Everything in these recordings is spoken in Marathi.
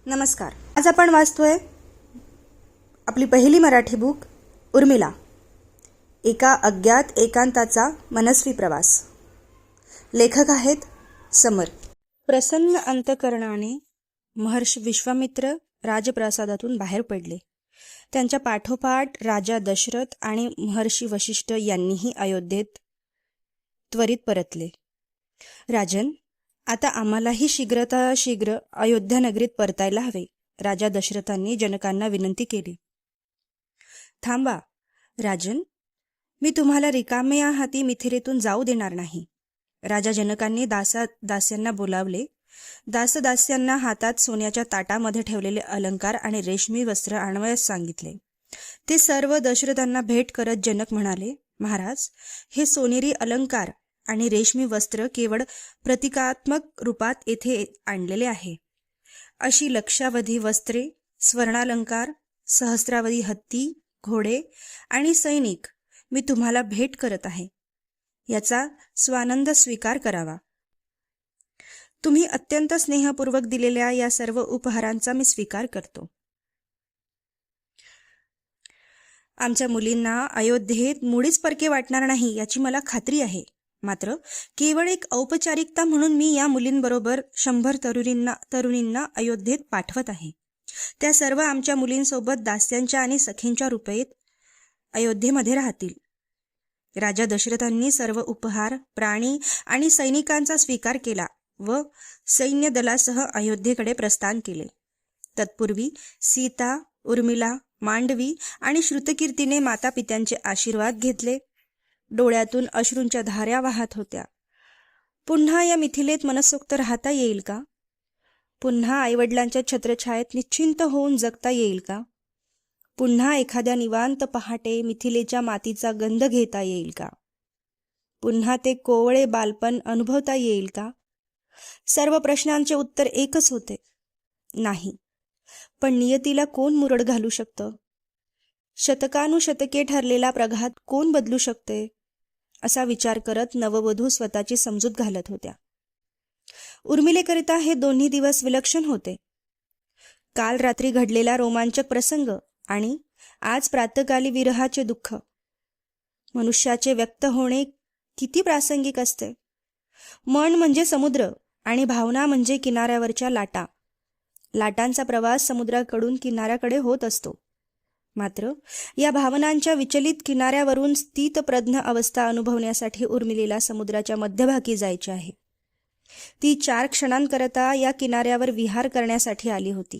नमस्कार. आज आपण वाचतोय आपली पहिली मराठी बुक उर्मिला, एका अज्ञात एकांताचा मनस्वी प्रवास. लेखक आहेत समर. प्रसन्न अंतकरणाने महर्षी विश्वामित्र राजप्रासादातून बाहेर पडले. त्यांच्या पाठोपाठ राजा दशरथ आणि महर्षी वशिष्ठ यांनीही अयोध्येत त्वरित परतले. राजन, आता आम्हालाही शीघ्र अयोध्या नगरीत परतायला हवे, राजा दशरथांनी जनकांना विनंती केली. थांबा राजन, मी तुम्हाला रिकाम्या हाती मिथिलेतून जाऊ देणार नाही. राजा जनकांनी दास्यांना बोलावले. दासदास्यांना हातात सोन्याच्या ताटामध्ये ठेवलेले अलंकार आणि रेशमी वस्त्र आणवयास सांगितले. ते सर्व दशरथांना भेट करत जनक म्हणाले, महाराज, हे सोनेरी अलंकार आणि रेशमी वस्त्र केवळ प्रतिकात्मक रूपात येथे आणलेले आहे. अशी लक्षावधी वस्त्रे, स्वर्णालंकार, सहस्रावधी हत्ती, घोडे आणि सैनिक मी तुम्हाला भेट करत आहे. याचा स्वानंद स्वीकार करावा. तुम्ही अत्यंत स्नेहपूर्वक दिलेल्या या सर्व उपहारांचा मी स्वीकार करतो. आमच्या मुलींना अयोध्येत मुळीच परके वाटणार नाही याची मला खात्री आहे. मात्र केवळ एक औपचारिकता म्हणून मी या मुलींबरोबर 100 तरुणींना अयोध्येत पाठवत आहे. त्या सर्व आमच्या मुलींसोबत दास्यांच्या आणि सखींच्या रूपेत अयोध्येमध्ये राहतील. राजा दशरथांनी सर्व उपहार, प्राणी आणि सैनिकांचा स्वीकार केला व सैन्य दलासह अयोध्येकडे प्रस्थान केले. तत्पूर्वी सीता, उर्मिला, मांडवी आणि श्रुतकीर्तीने माता पित्यांचे आशीर्वाद घेतले. डोळ्यातून अश्रूंच्या धाऱ्या वाहत होत्या. पुन्हा या मिथिलेत मनसोक्त राहता येईल का? पुन्हा आईवडिलांच्या छत्रछायेत निश्चिंत होऊन जगता येईल का? पुन्हा एखाद्या निवांत पहाटे मिथिलेच्या मातीचा गंध घेता येईल का? पुन्हा ते कोवळे बालपण अनुभवता येईल का? सर्व प्रश्नांचे उत्तर एकच होते, नाही. पण नियतीला कोण मुरड घालू शकतं? शतकानुशतके ठरलेला प्रघात कोण बदलू शकते? असा विचार करत नववधू स्वतःची समजूत घालत होत्या. उर्मिलेकरिता हे दोन्ही दिवस विलक्षण होते. काल रात्री घडलेला रोमांचक प्रसंग आणि आज प्रातःकाली विरहाचे दुःख. मनुष्याचे व्यक्त होणे किती प्रासंगिक असते. मन म्हणजे समुद्र आणि भावना म्हणजे किनाऱ्यावरच्या लाटा. लाटांचा प्रवास समुद्राकडून किनाऱ्याकडे होत असतो. मात्र या भावनांच्या विचलित किनाऱ्यावरून स्थितप्रज्ञ अवस्था अनुभवण्यासाठी उर्मिलेला समुद्राच्या मध्यभागी जायचे आहे. ती 4 क्षणांकरता या किनाऱ्यावर विहार करण्यासाठी आली होती.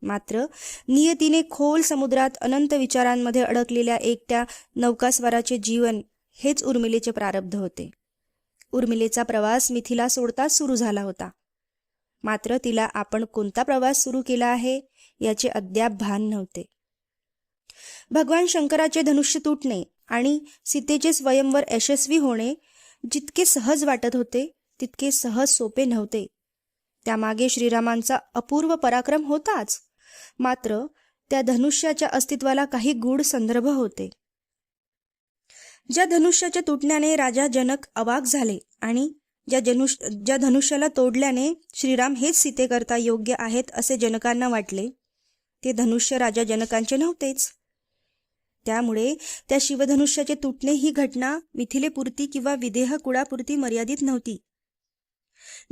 मात्र नियतीने खोल समुद्रात अनंत विचारांमध्ये अडकलेल्या एकट्या नौकास्वाराचे जीवन हेच उर्मिलेचे प्रारब्ध होते. उर्मिलेचा प्रवास मिथिला सोडताच सुरू झाला होता. मात्र तिला आपण कोणता प्रवास सुरू केला आहे याचे अद्याप भान नव्हते. भगवान शंकराचे धनुष्य तुटणे आणि सीतेचे स्वयंवर यशस्वी होणे जितके सहज वाटत होते तितके सहज सोपे नव्हते. त्यामागे श्रीरामांचा अपूर्व पराक्रम होताच, मात्र त्या धनुष्याच्या अस्तित्वाला काही गूढ संदर्भ होते. ज्या धनुष्याच्या तुटण्याने राजा जनक अवाक झाले आणि ज्या धनुष्याला तोडल्याने श्रीराम हेच सीतेकरता योग्य आहेत असे जनकांना वाटले, ते धनुष्य राजा जनकांचे नव्हतेच. त्यामुळे त्या शिवधनुष्याचे तुटणे ही घटना मिथिलेपुरती किंवा विदेह कुळापुरती मर्यादित नव्हती.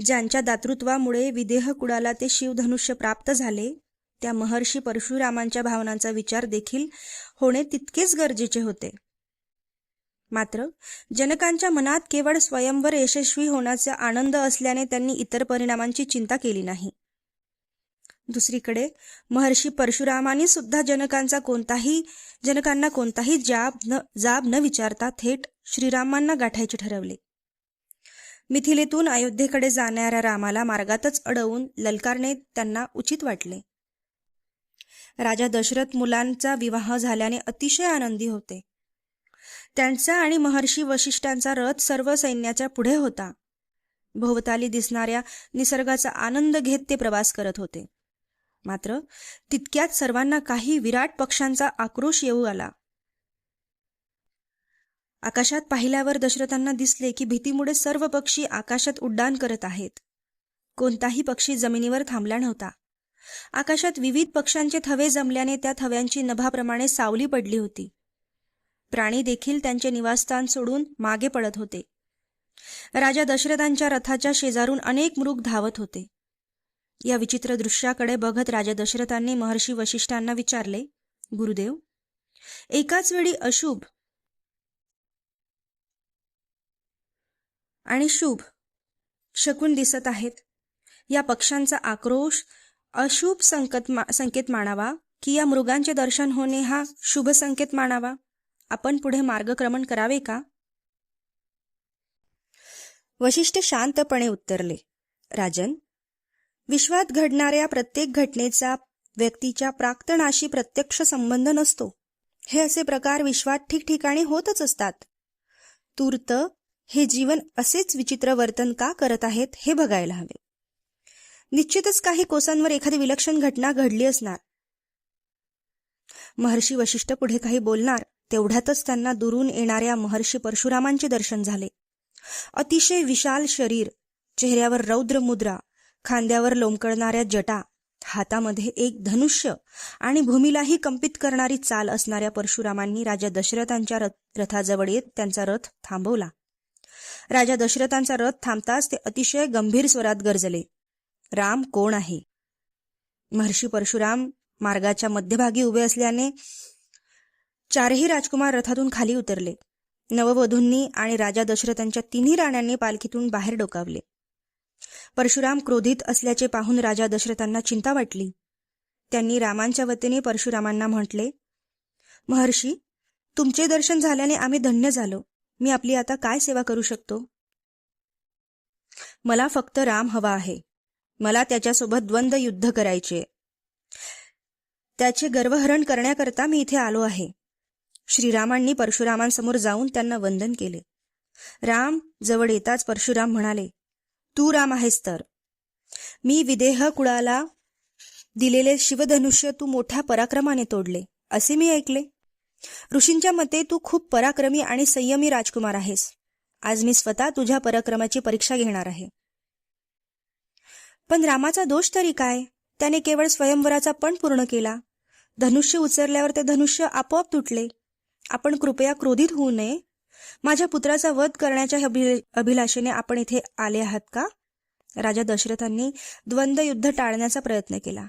ज्यांच्या दातृत्वामुळे विदेह कुळाला ते शिवधनुष्य प्राप्त झाले, त्या महर्षी परशुरामांच्या भावनांचा विचार देखील होणे तितकेच गरजेचे होते. मात्र जनकांच्या मनात केवळ स्वयंवर यशस्वी होण्याचा आनंद असल्याने त्यांनी इतर परिणामांची चिंता केली नाही. दुसरीकडे महर्षी परशुरामांनी सुद्धा जनकांना कोणताही जाब न विचारता थेट श्रीरामांना गाठायचे ठरवले. मिथिलेतून अयोध्येकडे जाणाऱ्या रामाला मार्गातच अडवून ललकारणे त्यांना उचित वाटले. राजा दशरथ मुलांचा विवाह झाल्याने अतिशय आनंदी होते. त्यांचा आणि महर्षी वशिष्ठांचा रथ सर्व सैन्याच्या पुढे होता. भोवताली दिसणाऱ्या निसर्गाचा आनंद घेत ते प्रवास करत होते. मात्र तितक्यात सर्वांना काही विराट पक्ष्यांचा आक्रोश येऊ आला. आकाशात पाहिल्यावर दशरथांना दिसले की भीतीमुळे सर्व पक्षी आकाशात उड्डाण करत आहेत. कोणताही पक्षी जमिनीवर थांबला नव्हता. आकाशात विविध पक्ष्यांचे थवे जमल्याने त्या थव्यांची नभाप्रमाणे सावली पडली होती. प्राणी देखील त्यांचे निवासस्थान सोडून मागे पडत होते. राजा दशरथांच्या रथाच्या शेजारून अनेक मृग धावत होते. या विचित्र दृश्याकडे बघत राजा दशरथांनी महर्षी वसिष्ठांना विचारले, गुरुदेव, एकाच वेळी अशुभ आणि शुभ शकुन दिसत आहेत. या पक्ष्यांचा आक्रोश अशुभ संकेत मानावा की या मृगांचे दर्शन होणे हा शुभ संकेत मानावा? आपण पुढे मार्गक्रमण करावे का? वसिष्ठ शांतपणे उत्तरले, राजन, विश्वात घडणाऱ्या प्रत्येक घटनेचा व्यक्तीच्या प्राक्तनाशी प्रत्यक्ष संबंध नसतो. हे असे प्रकार विश्वात ठिकठिकाणी होतच असतात. तूर्त हे जीवन असेच विचित्र वर्तन का करत आहेत हे बघायला हवे. निश्चितच काही कोसांवर एखादी विलक्षण घटना घडली असणार. महर्षी वसिष्ठ पुढे काही बोलणार तेवढ्यातच त्यांना दुरून येणाऱ्या महर्षी परशुरामांचे दर्शन झाले. अतिशय विशाल शरीर, चेहऱ्यावर रौद्र मुद्रा, खांद्यावर लोंबकळणाऱ्या जटा, हातामध्ये एक धनुष्य आणि भूमीलाही कंपित करणारी चाल असणाऱ्या परशुरामांनी राजा दशरथांच्या रथाजवळ येत त्यांचा रथ थांबवला. राजा दशरथांचा रथ थांबताच ते अतिशय गंभीर स्वरात गर्जले, राम कोण आहे? महर्षी परशुराम मार्गाच्या मध्यभागी उभे असल्याने चारही राजकुमार रथातून खाली उतरले. नववधूंनी आणि राजा दशरथांच्या तिन्ही राण्यांनी पालखीतून बाहेर डोकावले. परशुराम क्रोधित असल्याचे पाहून राजा दशरथांना चिंता वाटली. त्यांनी रामांच्या वतीने परशुरामांना म्हटले, महर्षी, तुमचे दर्शन झाल्याने आम्ही धन्य झालो. मी आपली आता काय सेवा करू शकतो? मला फक्त राम हवा आहे. मला त्याच्यासोबत द्वंद्व युद्ध करायचे. त्याचे गर्वहरण करण्याकरता मी इथे आलो आहे. श्रीरामांनी परशुरामांसमोर जाऊन त्यांना वंदन केले. राम जवळ येताच परशुराम म्हणाले, तू राम आहेस तर? मी विदेह कुळाला दिलेले शिवधनुष्य तू मोठ्या पराक्रमाने तोडले असे मी ऐकले. ऋषींच्या मते तू खूप पराक्रमी आणि संयमी राजकुमार आहेस. आज मी स्वतः तुझ्या पराक्रमाची परीक्षा घेणार आहे. पण रामाचा दोष तरी काय? त्याने केवळ स्वयंवराचा पण पूर्ण केला. धनुष्य उचलल्यावर ते धनुष्य आपोआप तुटले. आपण कृपया क्रोधित होऊ नये. माझ्या पुत्राचा वध करण्याच्या अभिलाषेने आपण इथे आले आहात का? राजा दशरथांनी द्वंद्व युद्ध टाळण्याचा प्रयत्न केला.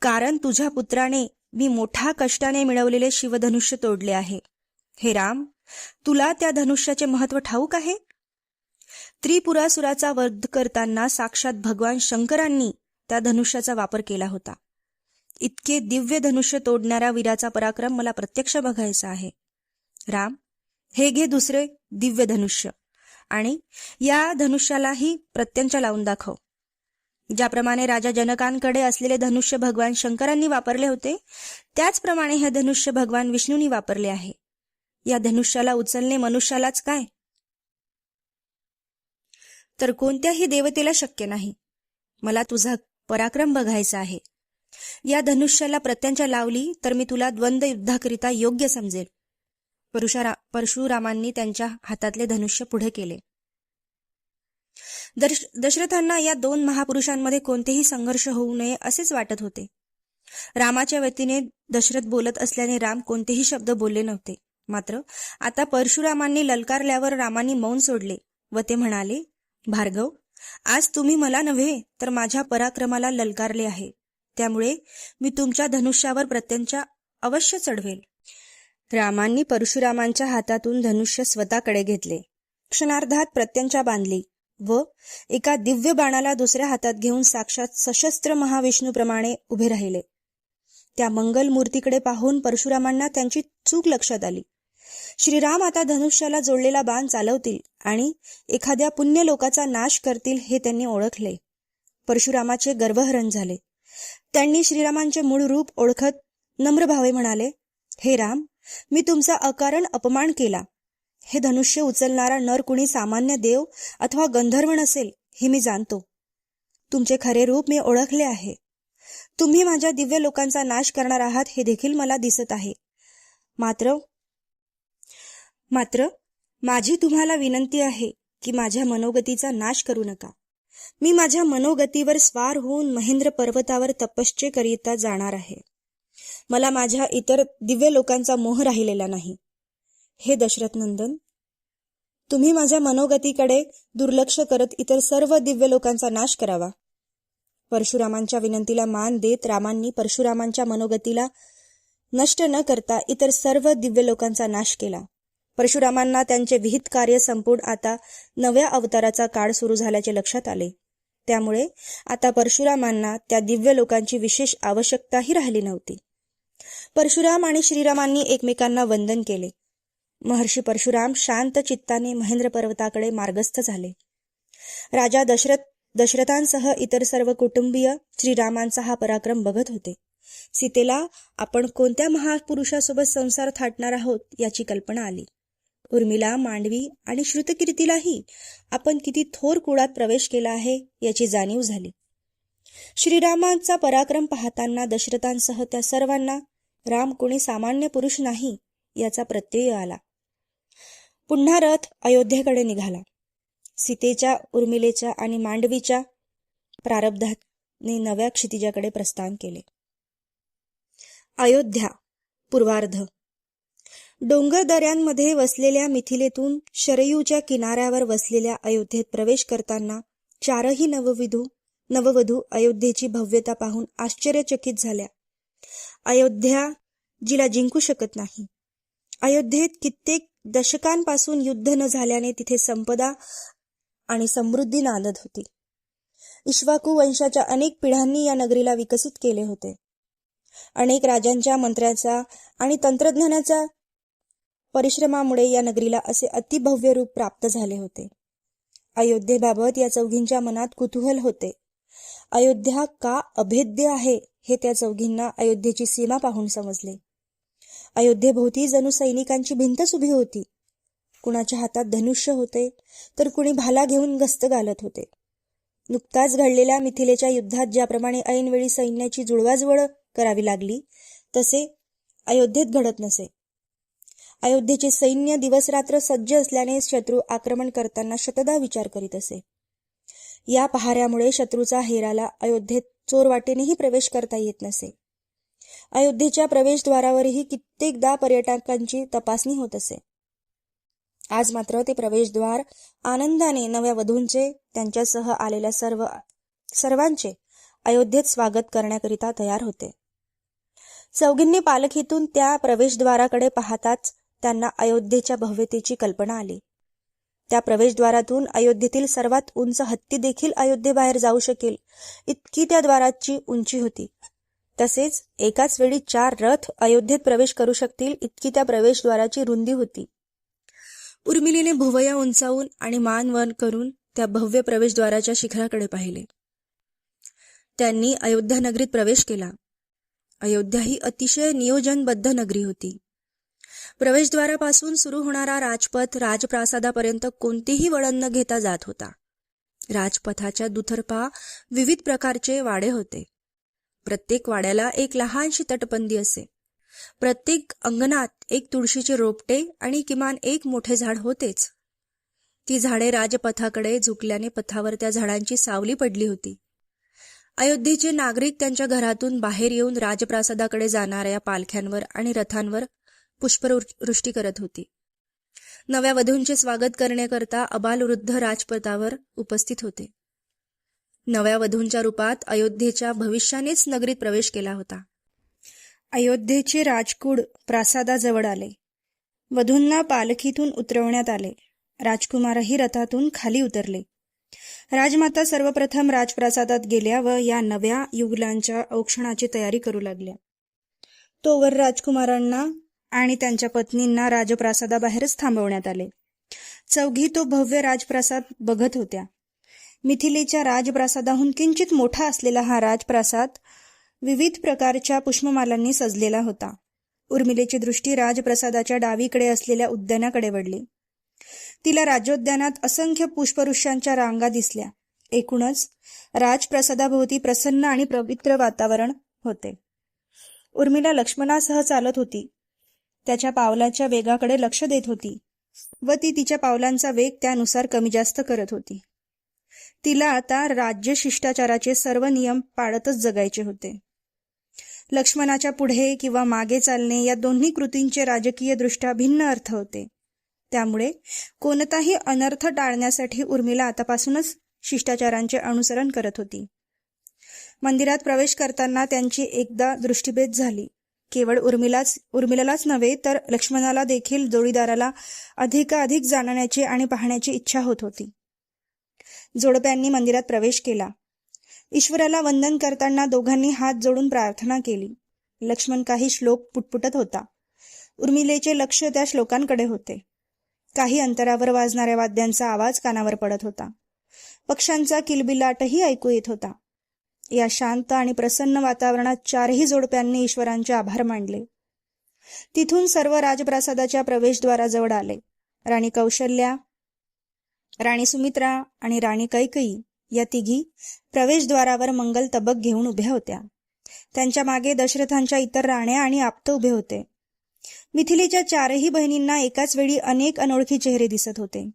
कारण तुझ्या पुत्राने मी मोठ्या कष्टाने मिळवलेले शिवधनुष्य तोडले आहे. हे राम, तुला त्या धनुष्याचे महत्व ठाऊक आहे? त्रिपुरासुराचा वध करताना साक्षात भगवान शंकरांनी त्या धनुष्याचा वापर केला होता. इतके दिव्य धनुष्य तोडणाऱ्या वीराचा पराक्रम मला प्रत्यक्ष बघायचा आहे. राम, हे घे दुसरे दिव्य धनुष्य आणि या धनुष्यालाही प्रत्यंचा लावून दाखव. ज्याप्रमाणे राजा जनकांकडे असलेले धनुष्य भगवान शंकरांनी वापरले होते, त्याचप्रमाणे हे धनुष्य भगवान विष्णूंनी वापरले आहे. या धनुष्याला उचलणे मनुष्यालाच काय, तर कोणत्याही देवतेला शक्य नाही. मला तुझा पराक्रम बघायचा आहे. या धनुष्याला प्रत्यंचा लावली तर मी तुला द्वंद्व युद्धाकरिता योग्य समजेल. परशुरामांनी त्यांच्या हातातले धनुष्य पुढे केले. दशरथांना या दोन महापुरुषांमध्ये कोणतेही संघर्ष होऊ नये असेच वाटत होते. रामाच्या वतीने दशरथ बोलत असल्याने राम कोणतेही शब्द बोलले नव्हते. मात्र आता परशुरामांनी ललकारल्यावर रामांनी मौन सोडले व ते म्हणाले, भार्गव, आज तुम्ही मला नव्हे तर माझ्या पराक्रमाला ललकारले आहे. त्यामुळे मी तुमच्या धनुष्यावर प्रत्यंचा अवश्य चढवेल. रामांनी परशुरामांच्या हातातून धनुष्य स्वतःकडे घेतले. क्षणार्धात प्रत्यंचा बांधली व एका दिव्य बाणाला दुसऱ्या हातात घेऊन साक्षात सशस्त्र महाविष्णूप्रमाणे उभे राहिले. त्या मंगल मूर्तीकडे पाहून परशुरामांना त्यांची चूक लक्षात आली. श्रीराम आता धनुष्याला जोडलेला बाण चालवतील आणि एखाद्या पुण्य लोकाचा नाश करतील हे त्यांनी ओळखले. परशुरामाचे गर्वहरण झाले. त्यांनी श्रीरामांचे मूळ रूप ओळखत नम्र भावे म्हणाले, हे राम, मी तुमचा अकारण अपमान केला. हे धनुष्य उचलणारा नर कुणी सामान्य देव अथवा गंधर्व नसेल हे मी जाणतो. तुमचे खरे रूप मी ओळखले आहे. तुम्ही माझ्या दिव्य लोकांचा नाश करणार आहात हे देखील मला दिसत आहे. मात्र माझी तुम्हाला विनंती आहे की माझ्या मनोगतीचा नाश करू नका. मी माझ्या मनोगतीवर स्वार होऊन महेंद्र पर्वतावर तपश्चर्या करिता जाणार आहे. मला माझ्या इतर दिव्य लोकांचा मोह राहिलेला नाही. हे दशरथ नंदन, तुम्ही माझ्या मनोगतीकडे दुर्लक्ष करत इतर सर्व दिव्य लोकांचा नाश करावा. परशुरामांच्या विनंतीला मान देत रामांनी परशुरामांच्या मनोगतीला नष्ट न करता इतर सर्व दिव्य लोकांचा नाश केला. परशुरामांना त्यांचे विहित कार्य संपून आता नव्या अवताराचा काळ सुरू झाल्याचे लक्षात आले. त्यामुळे आता परशुरामांना त्या दिव्य लोकांची विशेष आवश्यकताही राहिली नव्हती. परशुराम आणि श्रीरामांनी एकमेकांना वंदन केले. महर्षी परशुराम शांत चित्ताने महेंद्र पर्वताकडे मार्गस्थ झाले. राजा दशरथांसह इतर सर्व कुटुंबीय श्रीरामांचा हा पराक्रम बघत होते. सीतेला आपण कोणत्या महापुरुषासोबत संसार थाटणार आहोत याची कल्पना आली. उर्मिला, मांडवी आणि श्रुतकीर्तीलाही आपण किती थोर कुळात प्रवेश केला आहे याची जाणीव झाली. श्रीरामांचा पराक्रम पाहताना दशरथांसह त्या सर्वांना राम कोणी सामान्य पुरुष नाही याचा प्रत्यय आला. पुन्हा रथ अयोध्येकडे निघाला. सीतेच्या, उर्मिलेच्या आणि मांडवीच्या प्रारब्धाने नव्या क्षितिजाकडे प्रस्थान केले. अयोध्या पूर्वार्ध. डोंगर दऱ्यांमध्ये वसलेल्या मिथिलेतून शरयूच्या किनाऱ्यावर वसलेल्या अयोध्येत प्रवेश करताना चारही नववधू अयोध्येची भव्यता पाहून आश्चर्यचकित झाल्या. अयोध्या जिला जिंकू शकत नाही. अयोध्येत कित्येक दशकांपासून युद्ध न झाल्याने तिथे संपदा आणि समृद्धी नांदत होती. इक्ष्वाकू वंशाच्या अनेक पिढ्यांनी या नगरीला विकसित केले होते. अनेक राजांच्या, मंत्र्याचा आणि तंत्रज्ञानाच्या परिश्रमामुळे या नगरीला असे अतिभव्य रूप प्राप्त झाले होते. अयोध्येबाबत या चौघींच्या मनात कुतूहल होते. अयोध्या का अभेद्य आहे हे त्या चौघींना अयोध्येची सीमा पाहून समजले. अयोध्येभोवती जणू सैनिकांची भिंतच उभी होती. कुणाच्या हातात धनुष्य होते तर कुणी भाला घेऊन गस्त घालत होते. नुकताच घडलेल्या मिथिलेच्या युद्धात ज्याप्रमाणे ऐनवेळी सैन्याची जुळवाजुळव करावी लागली तसे अयोध्येत घडत नसे. अयोध्येचे सैन्य दिवसरात्र सज्ज असल्याने शत्रू आक्रमण करताना शतदा विचार करीत असे. या पहाऱ्यामुळे शत्रूचा हेराला अयोध्येत चोरवाटेनेही प्रवेश करता येत नसे. अयोध्येच्या प्रवेशद्वारावरही कित्येकदा पर्यटकांची तपासणी होत असे. आज मात्र ते प्रवेशद्वार आनंदाने नव्या वधूंचे, त्यांच्यासह आलेल्या सर्वांचे अयोध्येत स्वागत करण्याकरिता तयार होते. चौघींनी पालखीतून त्या प्रवेशद्वाराकडे पाहताच त्यांना अयोध्येच्या भव्यतेची कल्पना आली. त्या प्रवेशद्वारातून अयोध्येतील सर्वात उंच हत्ती देखील अयोध्येबाहेर जाऊ शकेल इतकी त्या द्वाराची उंची होती. तसेच एकाच वेळी 4 रथ अयोध्येत प्रवेश करू शकतील इतकी त्या प्रवेशद्वाराची रुंदी होती. उर्मिलीने भुवया उंचावून आणि मान वर करून त्या भव्य प्रवेशद्वाराच्या शिखराकडे पाहिले. त्यांनी अयोध्या नगरीत प्रवेश केला. अयोध्या ही अतिशय नियोजनबद्ध नगरी होती. प्रवेशद्वारापासून सुरू होणारा राजपथ राजप्रासादापर्यंत कोणतेही वळण न घेता जात होता. राजपथाच्या दुतर्फा विविध प्रकारचे वाडे होते. प्रत्येक वाड्याला एक लहानशी तटबंदी असे. प्रत्येक अंगणात एक तुळशीचे रोपटे आणि किमान एक मोठे झाड होतेच. ती झाडे राजपथाकडे झुकल्याने पथावर त्या झाडांची सावली पडली होती. अयोध्येचे नागरिक त्यांच्या घरातून बाहेर येऊन राजप्रासादाकडे जाणाऱ्या पालख्यांवर आणि रथांवर पुष्पवृष्टी करत होती. नव्या वधूंचे स्वागत करण्याकरता अबालवृद्ध राजपथावर उपस्थित होते. नव्या वधूंच्या रूपात अयोध्येच्या भविष्यानेच नगरीत प्रवेश केला होता. अयोध्येचे राजकुड प्रासादाजवळ आले. वधूंना पालखीतून उतरवण्यात आले. राजकुमारही रथातून खाली उतरले. राजमाता सर्वप्रथम राजप्रासादात गेल्या व या नव्या युगलांच्या औक्षणाची तयारी करू लागल्या. तोवर राजकुमारांना आणि त्यांच्या पत्नींना राजप्रासादाबाहेरच थांबवण्यात आले. चौघी तो भव्य राजप्रासाद बघत होत्या. मिथिलेच्या राजप्रासादाहून किंचित मोठा असलेला हा राजप्रासाद विविध प्रकारच्या पुष्पमालांनी सजलेला होता. उर्मिलेची दृष्टी राजप्रासादाच्या डावीकडे असलेल्या उद्यानाकडे वळली. तिला राज्योद्यानात असंख्य पुष्पवृक्षांच्या रांगा दिसल्या. एकूणच राजप्रासादाभोवती प्रसन्न आणि पवित्र वातावरण होते. उर्मिला लक्ष्मणासह चालत होती. त्याच्या पावलाच्या वेगाकडे लक्ष देत होती व ती तिच्या पावलांचा वेग त्यानुसार कमी जास्त करत होती. तिला आता राज्य शिष्टाचाराचे सर्व नियम पाळतच जगायचे होते. लक्ष्मणाच्या पुढे किंवा मागे चालणे या दोन्ही कृतींचे राजकीय दृष्ट्या भिन्न अर्थ होते. त्यामुळे कोणताही अनर्थ टाळण्यासाठी उर्मिला आतापासूनच शिष्टाचारांचे अनुसरण करत होती. मंदिरात प्रवेश करताना त्यांची एकदा दृष्टीभेद झाली. केवळ उर्मिलालाच नव्हे तर लक्ष्मणाला देखील जोडीदाराला अधिकाधिक जाणण्याची आणि पाहण्याची इच्छा होत होती. जोडप्यांनी मंदिरात प्रवेश केला. ईश्वराला वंदन करताना दोघांनी हात जोडून प्रार्थना केली. लक्ष्मण काही श्लोक पुटपुटत होता. उर्मिलेचे लक्ष त्या श्लोकांकडे होते. काही अंतरावर वाजणाऱ्या वाद्यांचा आवाज कानावर पडत होता. पक्ष्यांचा किलबिलाटही ऐकू येत होता. या शांत आणि प्रसन्न वातावरणात चारही जोडप्यांनी ईश्वरांचे आभार मानले. तिथून सर्व राजप्रासादाच्या प्रवेशद्वाराजवळ आले. राणी कौशल्या, राणी सुमित्रा आणि राणी कैकेयी या तिघी प्रवेशद्वारावर मंगल तबक घेऊन उभ्या होत्या. त्यांच्या मागे दशरथांच्या इतर राण्या आणि आप्त उभे होते. मिथिलेच्या चारही बहिणींना एकाच वेळी अनेक अनोळखी चेहरे दिसत होते.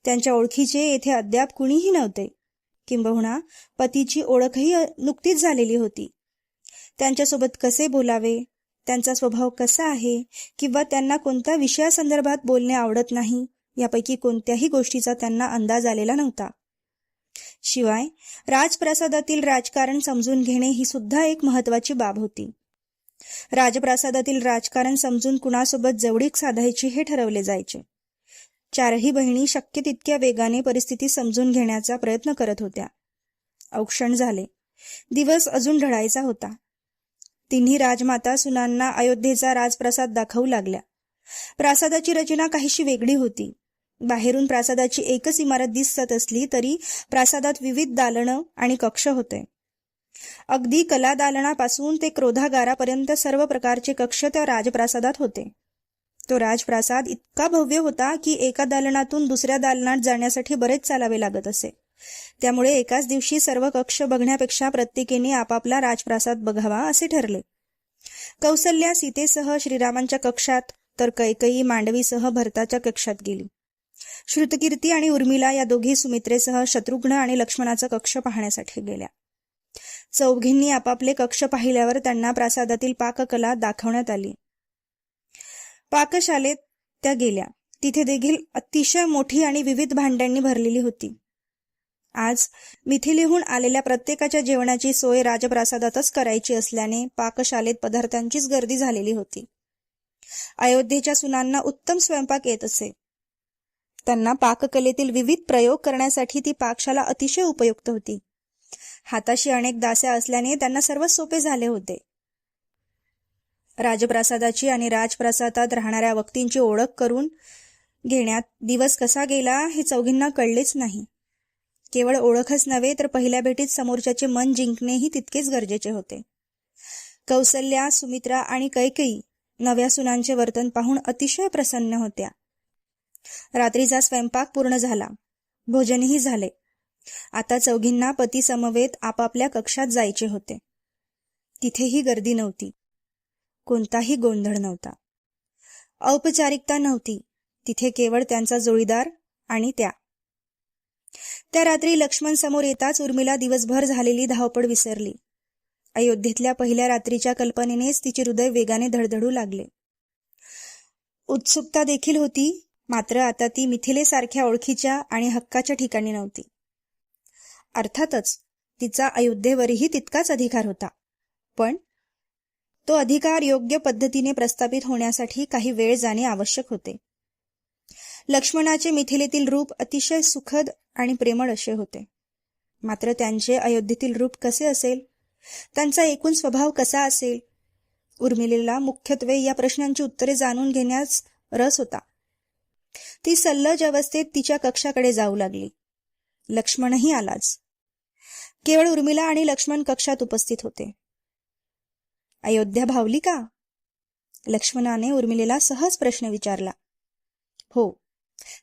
त्यांच्या ओळखीचे येथे अद्याप कुणीही नव्हते. किंबहुना पतीची ओळखही नुकतीच झालेली होती. त्यांच्यासोबत कसे बोलावे, त्यांचा स्वभाव कसा आहे किंवा त्यांना कोणत्या विषयासंदर्भात बोलणे आवडत नाही यापैकी कोणत्याही गोष्टीचा त्यांना अंदाज आलेला नव्हता. शिवाय राजप्रासादातील राजकारण समजून घेणे ही सुद्धा एक महत्वाची बाब होती. राजप्रासादातील राजकारण समजून कुणासोबत जवळीक साधायची हे ठरवले जायचे. चारही बहिणी शक्य तितक्या वेगाने परिस्थिती समजून घेण्याचा प्रयत्न करत होत्या. औक्षण झाले. दिवस अजून ढळायचा होता. तिन्ही राजमाता सुनांना अयोध्येचा राजप्रासाद दाखवू लागल्या. प्रासादाची रचना काहीशी वेगळी होती. बाहेरून प्रासादाची एकच इमारत दिसत असली तरी प्रासादात विविध दालनं आणि कक्ष होते. अगदी कला दालनापासून ते क्रोधागारापर्यंत सर्व प्रकारचे कक्ष त्या राजप्रासादात होते. तो राजप्रासाद इतका भव्य होता की एका दालनातून दुसऱ्या दालनात जाण्यासाठी बरेच चालावे लागत असे. त्यामुळे एकाच दिवशी सर्व कक्ष बघण्यापेक्षा प्रत्येकीने आपापला राजप्रासाद बघावा असे ठरले. कौसल्या सीतेसह श्रीरामांच्या कक्षात तर कैकेयी मांडवीसह भरताच्या कक्षात गेली. श्रुतकीर्ती आणि उर्मिला या दोघी सुमित्रेसह शत्रुघ्न आणि लक्ष्मणाचा कक्ष पाहण्यासाठी गेल्या. चौघींनी आपापले कक्ष पाहिल्यावर त्यांना प्रासादातील पाककला दाखवण्यात आली. पाकशालेत त्या गेल्या. तिथे देखील अतिशय मोठी आणि विविध भांड्यांनी भरलेली होती. आज मिथिलेहून आलेल्या प्रत्येकाच्या जेवणाची सोय राजप्रासादातच करायची असल्याने पाकशालेत पदार्थांचीच गर्दी झालेली होती. अयोध्येच्या सुनांना उत्तम स्वयंपाक येत असे. त्यांना पाककलेतील विविध प्रयोग करण्यासाठी ती पाकशाला अतिशय उपयुक्त होती. हाताशी अनेक दास्या असल्याने त्यांना सर्व सोपे झाले होते. राजप्रासादाची आणि राजप्रासादात राहणाऱ्या व्यक्तींची ओळख करून घेण्यात दिवस कसा गेला हे चौघींना कळलेच नाही. केवळ ओळखच नव्हे तर पहिल्या भेटीत समोरच्याचे मन जिंकणेही तितकेच गरजेचे होते. कौसल्या, सुमित्रा आणि कैकेयी नव्या सुनांचे वर्तन पाहून अतिशय प्रसन्न होत्या. रात्रीचा स्वयंपाक पूर्ण झाला. भोजनही झाले. आता चौघींना पती समवेत आपापल्या कक्षात जायचे होते. तिथेही गर्दी नव्हती. कोणताही गोंधळ नव्हता. औपचारिकता नव्हती. तिथे केवळ त्यांचा जोडीदार आणि त्या रात्री लक्ष्मण समोर येताच उर्मिला दिवसभर झालेली धावपळ विसरली. अयोध्येतल्या पहिल्या रात्रीच्या कल्पनेनेच तिचे हृदय वेगाने धडधडू लागले. उत्सुकता देखील होती. मात्र आता ती मिथिलेसारख्या ओळखीच्या आणि हक्काच्या ठिकाणी नव्हती. अर्थातच तिचा अयोध्येवरही तितकाच अधिकार होता. पण तो अधिकार योग्य पद्धतीने प्रस्थापित होण्यासाठी काही वेळ जाणे आवश्यक होते. लक्ष्मणाचे मिथिलेतील रूप अतिशय सुखद आणि प्रेमळ असे होते. मात्र त्यांचे अयोध्येतील रूप कसे असेल, त्यांचा एकूण स्वभाव कसा असेल, उर्मिलेला मुख्यत्वे या प्रश्नांची उत्तरे जाणून घेण्यास रस होता. ती सल्लज अवस्थेत तिच्या कक्षाकडे जाऊ लागली. लक्ष्मणही आलाच. केवळ उर्मिला आणि लक्ष्मण कक्षात उपस्थित होते. अयोध्या भावली का? लक्ष्मणाने उर्मिलेला सहज प्रश्न विचारला. हो,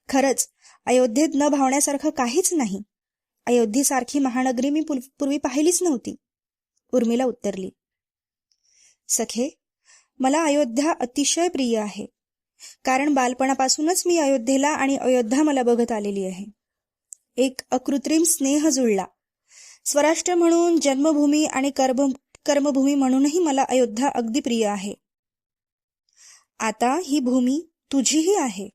खरंच अयोध्येत न भावण्यासारखं काहीच नाही. अयोध्येसारखी महानगरी मी पूर्वी पाहिलीच नव्हती, उर्मिला उत्तरली. सखे, मला अयोध्या अतिशय प्रिय आहे. कारण बालपणापासूनच मी अयोध्येला आणि अयोध्या मला बघत आलेली आहे. एक अकृत्रिम स्नेह जुळला. स्वराष्ट्र म्हणून, जन्मभूमी आणि कर्मभूमी म्हणूनही मला अयोध्या अगदी प्रिय आहे. आता ही भूमी तुझीही आहे.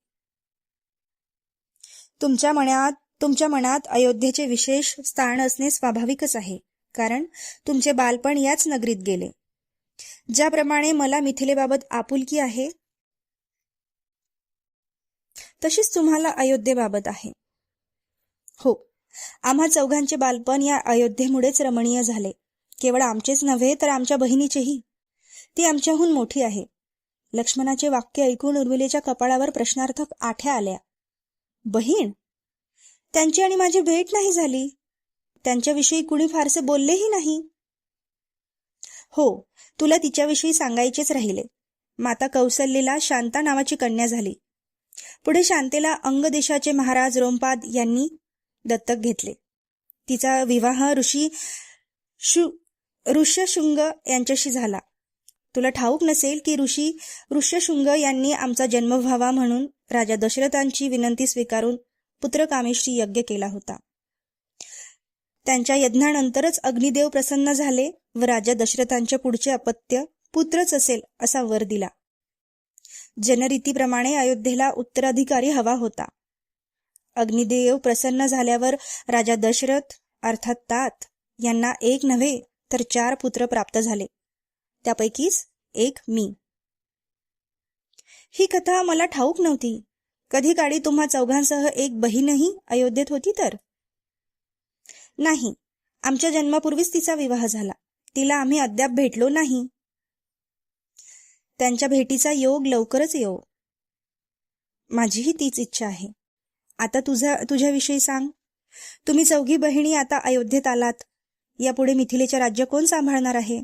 तुमच्या मनात अयोध्येचे विशेष स्थान असणे स्वाभाविकच आहे, कारण तुमचे बालपण याच नगरीत गेले. ज्याप्रमाणे मला मिथिलेबाबत आपुलकी आहे, तशीच तुम्हाला अयोध्येबाबत आहे. हो, आम्हा चौघांचे बालपण या अयोध्येमुळेच रमणीय झाले. केवळ आमचेच नव्हे तर आमच्या बहिणीचेही. ती आमच्याहून मोठी आहे. लक्ष्मणाचे वाक्य ऐकून उर्मिलेच्या कपाळावर प्रश्नार्थक आठ्या आल्या. बहीण? त्यांची आणि माझी भेट नाही झाली. त्यांच्याविषयी कुणी फारसे बोललेही नाही. हो, तुला तिच्याविषयी सांगायचेच राहिले. माता कौसल्येला शांता नावाची कन्या झाली. पुढे शांतेला अंग देशाचे महाराज रोमपाद यांनी दत्तक घेतले. तिचा विवाह ऋष्यशृंग यांच्याशी झाला. तुला ठाऊक नसेल की ऋष्यशृंग यांनी आमचा जन्म व्हावा म्हणून राजा दशरथांची विनंती स्वीकारून पुत्रकामेष्टी यज्ञ केला होता. त्यांच्या यज्ञानंतरच अग्निदेव प्रसन्न झाले व राजा दशरथांचे पुढचे अपत्य पुत्रच असेल असा वर दिला. जनरीतीप्रमाणे अयोध्येला उत्तराधिकारी हवा होता. अग्निदेव प्रसन्न झाल्यावर राजा दशरथ अर्थात तात यांना एक नव्हे तर 4 पुत्र प्राप्त झाले. त्यापैकीच एक मी. ही कथा मला ठाऊक नव्हती. कधी काळी तुम्हा चौघांसह एक बहीणही अयोध्येत होती तर? नाही, आमच्या जन्मापूर्वीच तिचा विवाह झाला. तिला आम्ही अद्याप भेटलो नाही. त्यांच्या भेटीचा योग लवकरच येवो. माझीही तीच इच्छा आहे. आता तुझ्याविषयी सांग. तुम्ही चौघी बहिणी आता अयोध्येत आलात. यापुढे मिथिलेचे राज्य कोण सांभाळणार आहे?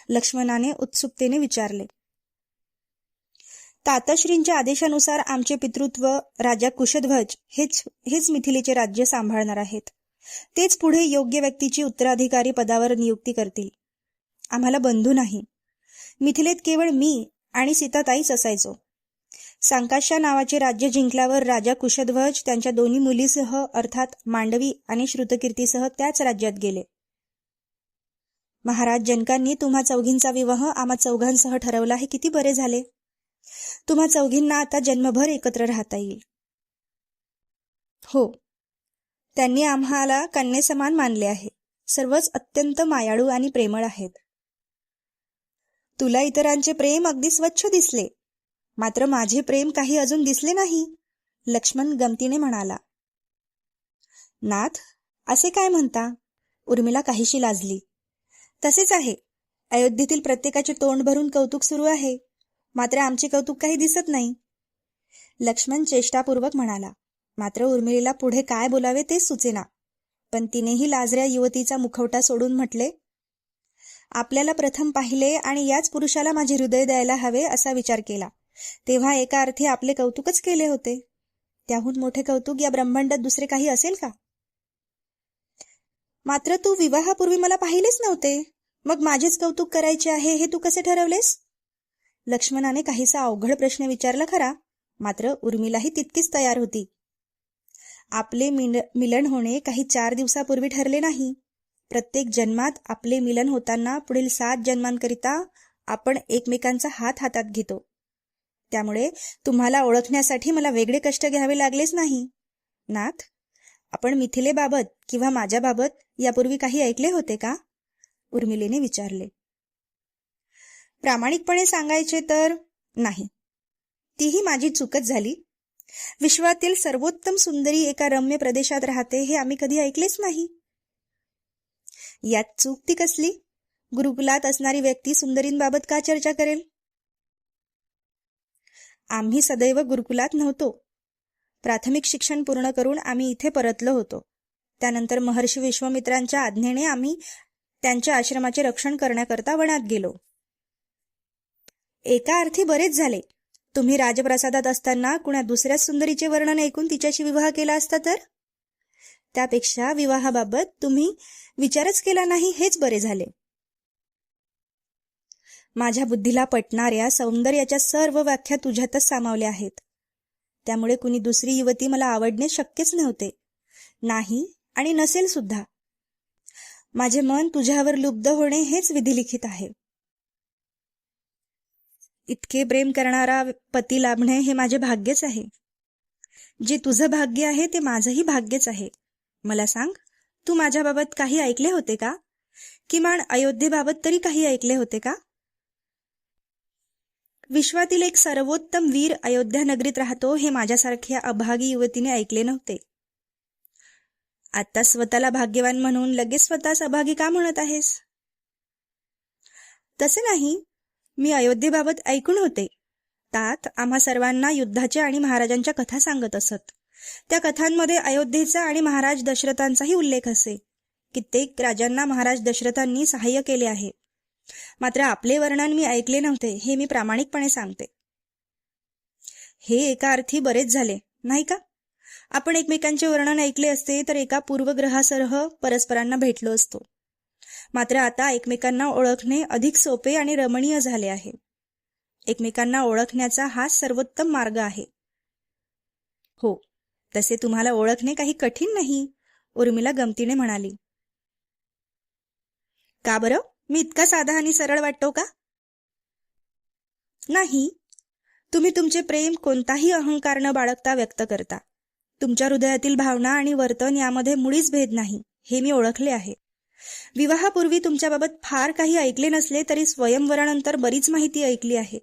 लक्ष्मणाने उत्सुकतेने विचारले. तातश्रींच्या आदेशानुसार आमचे पितृत्व राजा कुशध्वज हेच मिथिलेचे राज्य सांभाळणार आहेत. तेच पुढे योग्य व्यक्तीची उत्तराधिकारी पदावर नियुक्ती करतील. आम्हाला बंधू नाही. मिथिलेत केवळ मी आणि सीताताईच असायचो. सांकाशा नावाचे राज्य जिंकल्यावर राजा कुशध्वज त्यांच्या 2 मुलीसह अर्थात मांडवी आणि श्रुतकीर्तीसह त्याच राज्यात गेले. महाराज जनकांनी तुम्हा चौघींचा विवाह आम्हा चौघांसह ठरवला हे किती बरे झाले. तुम्हा चौघींना आता जन्मभर एकत्र राहता येईल. हो, त्यांनी आम्हाला कन्येसमान मानले आहे. सर्वच अत्यंत मायाळू आणि प्रेमळ आहेत. तुला इतरांचे प्रेम अगदी स्वच्छ दिसले, मात्र माझे प्रेम काही अजून दिसले नाही, लक्ष्मण गमतीने म्हणाला. नाथ, असे काय म्हणता? उर्मिला काहीशी लाजली. तसेच आहे. अयोध्येतील प्रत्येकाचे तोंड भरून कौतुक सुरू आहे, मात्र आमचे कौतुक काही दिसत नाही, लक्ष्मण चेष्टापूर्वक म्हणाला. मात्र उर्मिलेला पुढे काय बोलावे तेच सुचेना. पण तिनेही लाजऱ्या युवतीचा मुखवटा सोडून म्हटले, आपल्याला प्रथम पाहिले आणि याच पुरुषाला माझे हृदय द्यायला हवे असा विचार केला, तेव्हा एका अर्थी आपले कौतुकच केले होते. त्याहून मोठे कौतुक या ब्रह्मांडात दुसरे काही असेल का? मात्र तू विवाहापूर्वी मला पाहिलेच नव्हते, मग माझेच कौतुक करायचे आहे हे तू कसे ठरवलेस? लक्ष्मणाने काहीसा अवघड प्रश्न विचारला खरा, मात्र उर्मिलाही तितकीच तयार होती. आपले मिलन होणे काही 4 दिवसापूर्वी ठरले नाही. प्रत्येक जन्मात आपले मिलन होताना पुढील 7 जन्मांकरिता आपण एकमेकांचा हात हातात घेतो. त्यामुळे तुम्हाला ओळखण्यासाठी मला वेगळे कष्ट घ्यावे लागलेच नाही. नाथ, आपण मिथिलेबाबत किंवा माझ्याबाबत यापूर्वी काही ऐकले होते का? उर्मिलेने विचारले. प्रामाणिकपणे सांगायचे तर नाही. तीही माझी चूकच झाली. विश्वातील सर्वोत्तम सुंदरी एका रम्य प्रदेशात राहते हे आम्ही कधी ऐकलेच नाही. यात चूक ती कसली? गुरुकुलात असणारी व्यक्ती सुंदरींबाबत का चर्चा करेल? आम्ही सदैव गुरुकुलात नव्हतो. प्राथमिक शिक्षण पूर्ण करून आम्ही इथे परतलो होतो. त्यानंतर महर्षी विश्वामित्रांच्या आज्ञेने आम्ही त्यांच्या आश्रमाचे रक्षण करण्याकरता वनात गेलो. एका अर्थी बरेच झाले. तुम्ही राजप्रसादात असताना कुणा दुसऱ्याच सुंदरीचे वर्णन ऐकून तिच्याशी विवाह केला असता तर? त्यापेक्षा विवाहाबाबत तुम्ही विचारच केला नाही हेच बरे झाले. माझ्या बुद्धीला पटणाऱ्या सौंदर्याच्या सर्व व्याख्या तुझ्यातच सामावल्या आहेत. त्यामुळे कुणी दुसरी युवती मला आवडणे शक्यच नव्हते. नाही आणि नसेल सुद्धा. माझे मन तुझ्यावर लुब्ध होणे हेच विधिलिखित आहे. इतके प्रेम करणारा पती लाभणे हे माझे भाग्यच आहे. जे तुझं भाग्य आहे ते माझंही भाग्यच आहे. मला सांग, तू माझ्याबाबत काही ऐकले होते का? किमान अयोध्येबाबत तरी काही ऐकले होते का? विश्वातील एक सर्वोत्तम वीर अयोध्या नगरीत राहतो हे माझ्यासारख्या अभागी युवतीने ऐकले नव्हते. आता स्वतःला भाग्यवान म्हणून लगेच स्वतःच अभागी का म्हणत आहेस? तसे नाही, मी अयोध्येबाबत ऐकून होते. त्यात आम्हा सर्वांना युद्धाच्या आणि महाराजांच्या कथा सांगत असत. त्या कथांमध्ये अयोध्येचा आणि महाराज दशरथांचाही उल्लेख असे. कित्येक राजांना महाराज दशरथांनी सहाय्य केले आहे. मात्र आपले वर्णन मी ऐकले नव्हते, हे मी प्रामाणिकपणे सांगते. हे एका अर्थी बरेच झाले, नाही का? आपण एकमेकांचे वर्णन ऐकले असते तर एका पूर्वग्रहासह परस्परांना भेटलो असतो. मात्र आता एकमेकांना ओळखणे अधिक सोपे आणि रमणीय झाले आहे. एकमेकांना ओळखण्याचा हा सर्वोत्तम मार्ग आहे. हो, तसे तुम्हाला ओळखणे काही कठीण नाही, उर्मिला गमतीने म्हणाली. का बरं? मी इतका साधा आणि सरळ वाटतो का? नाही, तुम्ही तुमचे प्रेम कोणताही अहंकार न बाळगता व्यक्त करता. तुमच्या हृदयातील भावना आणि वर्तन यामध्ये मुळीच भेद नाही, हे मी ओळखले आहे. विवाहापूर्वी तुमच्याबाबत फार काही ऐकले नसले तरी स्वयंवरानंतर बरीच माहिती ऐकली आहे.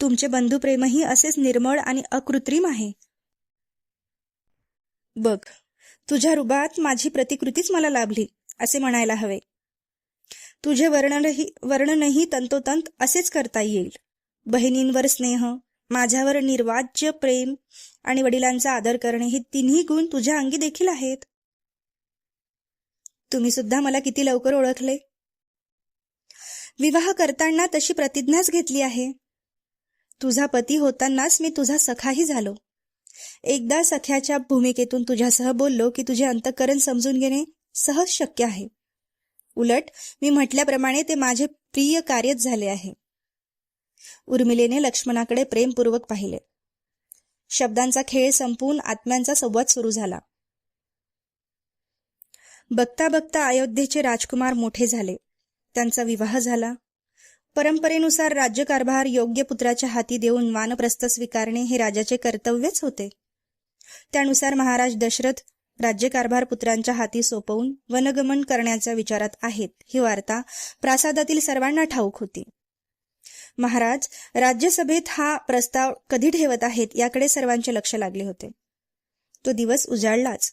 तुमचे बंधुप्रेमही असेच निर्मळ आणि अकृत्रिम आहे. बघ, तुझ्या रूपात माझी प्रतिकृतीच मला लाभली असे म्हणायला हवे. तुझे वर्णनही तंतोतंत असेच करता येईल. बहिणींवर स्नेह, माझ्यावर निर्वाज्य प्रेम आणि वडिलांचा आदर करणे हे तिन्ही गुण तुझ्या अंगी देखील आहेत. तुम्ही सुद्धा मला किती लवकर ओळखले. विवाह करताना तशी प्रतिज्ञाच घेतली आहे. तुझा पती होतानाच मी तुझा सखाही झालो. एकदा सख्याच्या भूमिकेतून तुझ्यासह बोललो की तुझे अंतःकरण समजून घेणे सहज शक्य आहे. उलट मी म्हटल्याप्रमाणे ते माझे प्रिय कार्यच झाले आहे. उर्मिलेने लक्ष्मणाकडे प्रेमपूर्वक पाहिले. शब्दांचा खेळ संपून आत्म्यांचा संवाद सुरू झाला. बघता बघता अयोध्येचे राजकुमार मोठे झाले. त्यांचा विवाह झाला. परंपरेनुसार राज्यकारभार योग्य पुत्राच्या हाती देऊन वानप्रस्थ स्वीकारणे हे राजाचे कर्तव्यच होते. त्यानुसार महाराज दशरथ राज्यकारभार पुत्रांच्या हाती सोपवून वनगमन करण्याच्या विचारात आहेत ही वार्ता प्रासादातील सर्वांना ठाऊक होती. महाराज राज्यसभेत हा प्रस्ताव कधी ठेवत आहेत याकडे सर्वांचे लक्ष लागले होते. तो दिवस उजाडलाच.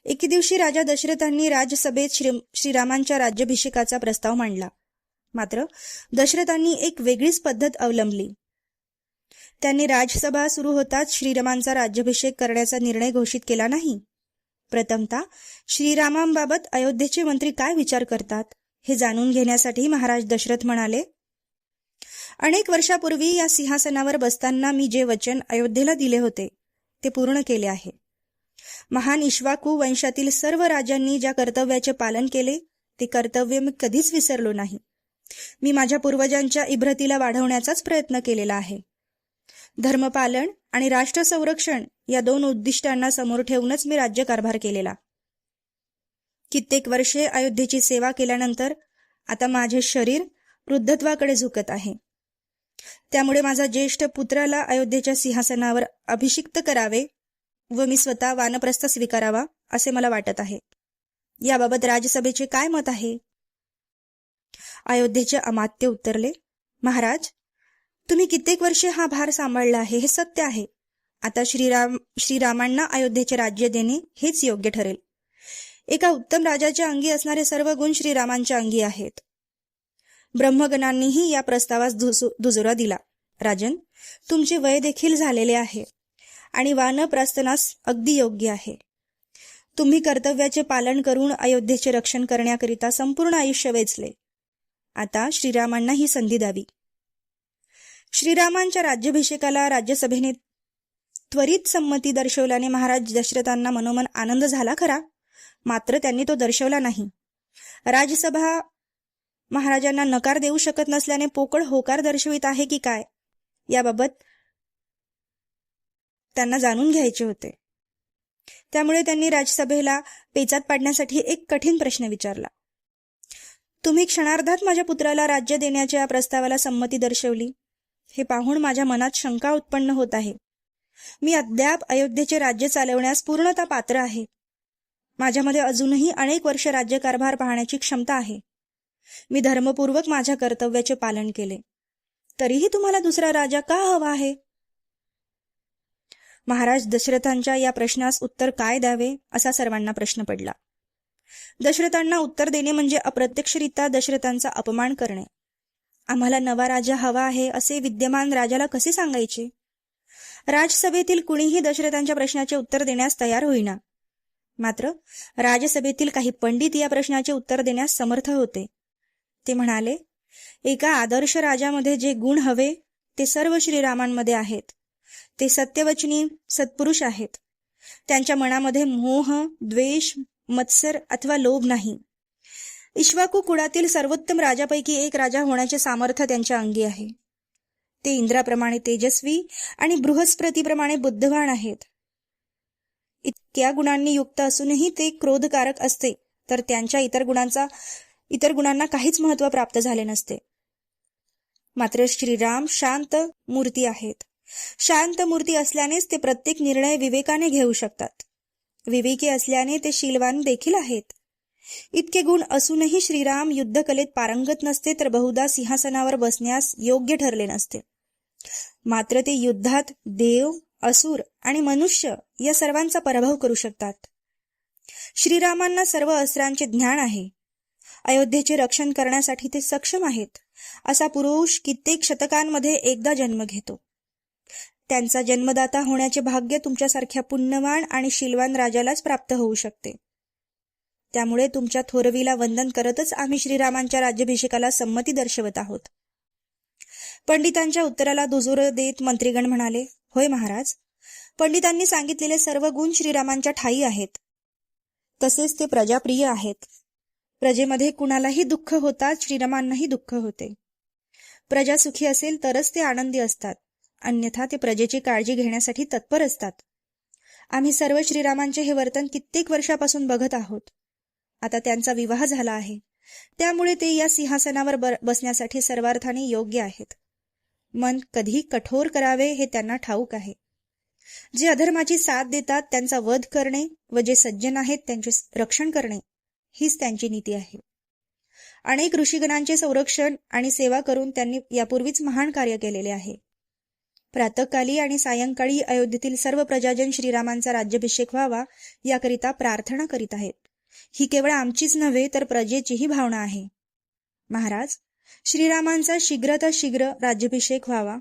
एके दिवशी राजा दशरथांनी राजसभेत श्रीरामांच्या राज्याभिषेकाचा प्रस्ताव मांडला. मात्र दशरथांनी एक वेगळीच पद्धत अवलंबली. त्यांनी राजसभा सुरू होताच श्रीरामांचा राज्याभिषेक करण्याचा निर्णय घोषित केला नाही. प्रथमतः श्रीरामांबाबत अयोध्येचे मंत्री काय विचार करतात हे जाणून घेण्यासाठी महाराज दशरथ म्हणाले, अनेक वर्षापूर्वी या सिंहासनावर बसताना मी जे वचन अयोध्येला दिले होते ते पूर्ण केले आहे. महान इक्ष्वाकू वंशातील सर्व राजांनी ज्या कर्तव्याचे पालन केले ते कर्तव्य मी कधीच विसरलो नाही. मी माझ्या पूर्वजांच्या इब्रतीला वाढवण्याचाच प्रयत्न केलेला आहे. धर्मपालन आणि राष्ट्र संरक्षण या दोन उद्दिष्टांना समोर ठेवूनच मी राज्यकारभार केलेला. कित्येक वर्षे अयोध्येची सेवा केल्यानंतर आता माझे शरीर वृद्धत्वाकडे झुकत आहे. त्यामुळे माझा ज्येष्ठ पुत्राला अयोध्येच्या सिंहासनावर अभिषिक्त करावे व मी स्वतः वानप्रस्थ स्वीकारावा असे मला वाटत आहे. याबाबत राजसभेचे काय मत आहे? अयोध्येचे अमात्य उत्तरले, महाराज, तुम्ही कित्येक वर्षे हा भार सांभाळला आहे हे सत्य आहे. आता श्रीरामांना अयोध्येचे राज्य देणे हेच योग्य ठरेल. एका उत्तम राजाच्या अंगी असणारे सर्व गुण श्रीरामांच्या अंगी आहेत. ब्रह्मगणांनीही या प्रस्तावास दुजोरा दिला. राजन, तुमचे वय देखील झालेले आहे आणि वानप्रस्थानास अगदी योग्य आहे. तुम्ही कर्तव्याचे पालन करून अयोध्येचे रक्षण करण्याकरिता संपूर्ण आयुष्य वेचले. आता श्रीरामांना ही संधी द्यावी. श्रीरामांच्या राज्याभिषेकाला राज्यसभेने त्वरित संमती दर्शवल्याने महाराज दशरथांना मनोमन आनंद झाला खरा, मात्र त्यांनी तो दर्शवला नाही. राजसभा महाराजांना नकार देऊ शकत नसल्याने पोकळ होकार दर्शवित आहे की काय याबाबत त्यांना जाणून घ्यायचे होते. त्यामुळे त्यांनी राजसभेला पेचात पाडण्यासाठी एक कठीण प्रश्न विचारला. तुम्ही क्षणार्धात माझ्या पुत्राला राज्य देण्याच्या प्रस्तावाला संमती दर्शवली. हे पाहून माझ्या मनात शंका उत्पन्न होत आहे. मी अद्याप अयोध्येचे राज्य चालवण्यास पूर्णतः पात्र आहे. माझ्यामध्ये अजूनही अनेक वर्ष राज्यकारभार पाहण्याची क्षमता आहे. मी धर्मपूर्वक माझ्या कर्तव्याचे पालन केले. तरीही तुम्हाला दुसरा राजा का हवा आहे? महाराज दशरथांच्या या प्रश्नास उत्तर काय द्यावे असा सर्वांना प्रश्न पडला. दशरथांना उत्तर देणे म्हणजे अप्रत्यक्षरित्या दशरथांचा अपमान करणे. आम्हाला नवा राजा हवा आहे असे विद्यमान राजाला कसे सांगायचे? राजसभेतील कुणीही दशरथांच्या प्रश्नाचे उत्तर देण्यास तयार होईना. मात्र राजसभेतील काही पंडित या प्रश्नाचे उत्तर देण्यास समर्थ होते. ते म्हणाले, एका आदर्श राजामध्ये जे गुण हवे ते सर्व श्रीरामांमध्ये आहेत. ते सत्यवचनी सत्पुरुष आहेत. त्यांच्या मनामध्ये मोह, द्वेष, मत्सर अथवा लोभ नाही. इक्ष्वाकू कुळातील सर्वोत्तम राजापैकी एक राजा होण्याचे सामर्थ्य त्यांच्या अंगी आहे. ते इंद्राप्रमाणे तेजस्वी आणि बृहस्पतीप्रमाणे बुद्धिवान आहेत. इतक्या गुणांनी युक्त असूनही ते क्रोधकारक असते तर त्यांच्या इतर गुणांना काहीच महत्त्व प्राप्त झाले नसते. मात्र श्रीराम शांत मूर्ती आहेत. शांत मूर्ती असल्यानेच ते प्रत्येक निर्णय विवेकाने घेऊ शकतात. विवेकी असल्याने ते शीलवान देखील आहेत. इतके गुण असूनही श्रीराम युद्धकलेत पारंगत नसते तर बहुधा सिंहासनावर बसण्यास योग्य ठरले नसते. मात्र ते युद्धात देव, असुर आणि मनुष्य या सर्वांचा पराभव करू शकतात. श्रीरामांना सर्व अस्त्रांचे ज्ञान आहे. अयोध्येचे रक्षण करण्यासाठी ते सक्षम आहेत. असा पुरुष कित्येक शतकांमध्ये एकदा जन्म घेतो. त्यांचा जन्मदाता होण्याचे भाग्य तुमच्यासारख्या पुण्यवान आणि शीलवान राजालाच प्राप्त होऊ शकते. त्यामुळे तुमच्या थोरवीला वंदन करतच आम्ही श्रीरामांच्या राज्याभिषेकाला संमती दर्शवत आहोत. पंडितांच्या उत्तराला दुजोर देत मंत्रीगण म्हणाले, होय महाराज, पंडितांनी सांगितलेले सर्व गुण श्रीरामांच्या ठायी आहेत. तसेच ते प्रजाप्रिय आहेत. प्रजेमध्ये कुणालाही दुःख होताच श्रीरामांनाही दुःख होते. प्रजा सुखी असेल तरच ते आनंदी असतात, अन्यथा ते प्रजेची काळजी घेण्यासाठी तत्पर असतात. आम्ही सर्व श्रीरामांचे हे वर्तन कित्येक वर्षापासून बघत आहोत. आता त्यांचा विवाह झाला आहे, त्यामुळे ते या सिंहासनावर बसण्यासाठी सर्वार्थाने योग्य आहेत. मन कधी कठोर करावे हे त्यांना ठाऊक आहे. जे अधर्माची साथ देतात त्यांचा वध करणे व जे सज्जन आहेत त्यांचे रक्षण करणे हीच त्यांची नीती आहे. अनेक ऋषीगणांचे संरक्षण आणि सेवा करून त्यांनी यापूर्वीच महान कार्य केलेले आहे. प्रातःकाली आणि सायंकाळी अयोध्येतील सर्व प्रजाजन श्रीरामांचा राज्याभिषेक व्हावा याकरिता प्रार्थना करीत आहेत. ही केवळ आमचीच नव्हे तर प्रजेचीही भावना आहे. महाराज, श्रीरामांचा शीघ्रात शीघ्र राज्याभिषेक व्हावा